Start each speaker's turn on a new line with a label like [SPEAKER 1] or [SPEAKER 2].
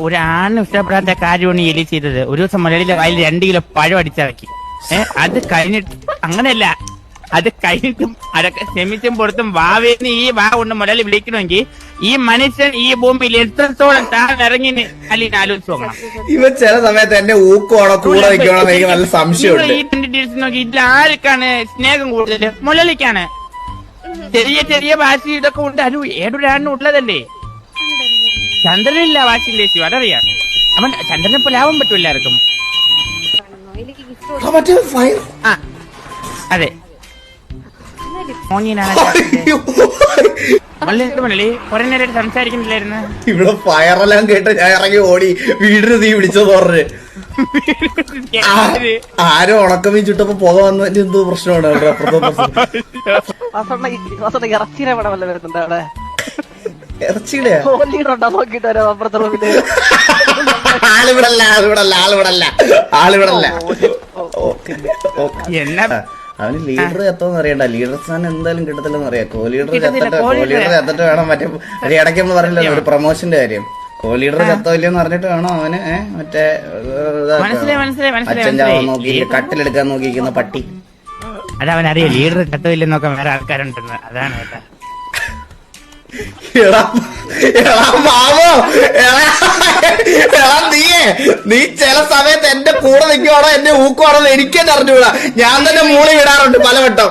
[SPEAKER 1] ഒരാണിനും ഇഷ്ടപ്പെടാത്ത കാര്യമാണ് എലി ചെയ്തത്. ഒരു ദിവസം മുലയിലെ അതിൽ 2 കിലോ പഴം അടിച്ചിറക്കി. അത് കഴിഞ്ഞിട്ട് അങ്ങനെയല്ല, അത് കഴിഞ്ഞിട്ടും അതൊക്കെ ക്ഷമിച്ചും പുറത്തും വാവേന്ന് ഈ വാ കൊണ്ട് മുലയിൽ വിളിക്കണമെങ്കിൽ ഈ മനുഷ്യൻ ഈ ഭൂമിയിൽ എത്രത്തോളം താഴ്ന്നിറങ്ങി അല്ലെങ്കിൽ ആലോചിച്ച് നോക്കണം.
[SPEAKER 2] ഇവ ചില സമയത്ത് എന്റെ ഊക്കോണോ കൂടെ വയ്ക്കണോ എനിക്ക് നല്ല സംശയമുണ്ട്.
[SPEAKER 1] ഈ 20 ഡീൽസ് നോക്കി ഇതിൽ ആർക്കാണ് സ്നേഹം കൂടുതൽ? മുലലിക്കാണ്. ചെറിയ ചെറിയ വാശി ഇതൊക്കെ ഉണ്ട്. അത് ഏതൊരാണിനും ഉള്ളതല്ലേ. ചന്ദ്രനില്ല വാശിയില്ലേ ശിവ, അതറിയാം. അവൻ ചന്ദ്രനെ പോലെ ആവാൻ പറ്റും എല്ലാവർക്കും. ആ അതെ, കൊറേ നേരം സംസാരിക്കുന്നില്ലായിരുന്നു.
[SPEAKER 2] ഇവിടെ ഫയറെല്ലാം കേട്ട് ഞാൻ ഇറങ്ങി ഓടി വീടിന് തീ പിടിച്ചെന്ന് പറഞ്ഞു. ആരോ ഉണക്കമീൻ ചുട്ടപ്പോ പുക വന്നതിന്റെ എന്തോ പ്രശ്നമാണ്. ഇറച്ചിയുടെ അവന് ലീഡർ എത്തോന്ന് അറിയണ്ട. ലീഡർ സ്ഥാനം എന്തായാലും കിട്ടത്തില്ലെന്ന് അറിയാം. കോ-ലീഡർ എത്തിട്ട് വേണം. മറ്റേ ഇടയ്ക്കൊന്നും പറയില്ലല്ലോ ഒരു പ്രൊമോഷന്റെ കാര്യം. കോ-ലീഡർ എത്തോയില്ലെന്ന് പറഞ്ഞിട്ട് വേണം അവന് മറ്റേ അച്ഛൻ ചാവാൻ നോക്കി കട്ടിലെടുക്കാൻ നോക്കിയിരിക്കുന്ന പട്ടി.
[SPEAKER 1] അതവനറിയാം ലീഡർ എത്തോയില്ലെന്നൊക്കെ വേറെ ആൾക്കാരുണ്ടെന്ന്. അതാണ് കേട്ടാ.
[SPEAKER 2] നീ ചില സമയത്ത് എന്റെ കൂടെ നിൽക്കുവാണോ എന്റെ ഊക്കുവാണോ എനിക്കെന്നെ അറിഞ്ഞുകൂടാ. ഞാൻ തന്നെ മൂളി വിടാറുണ്ട് പലവട്ടം.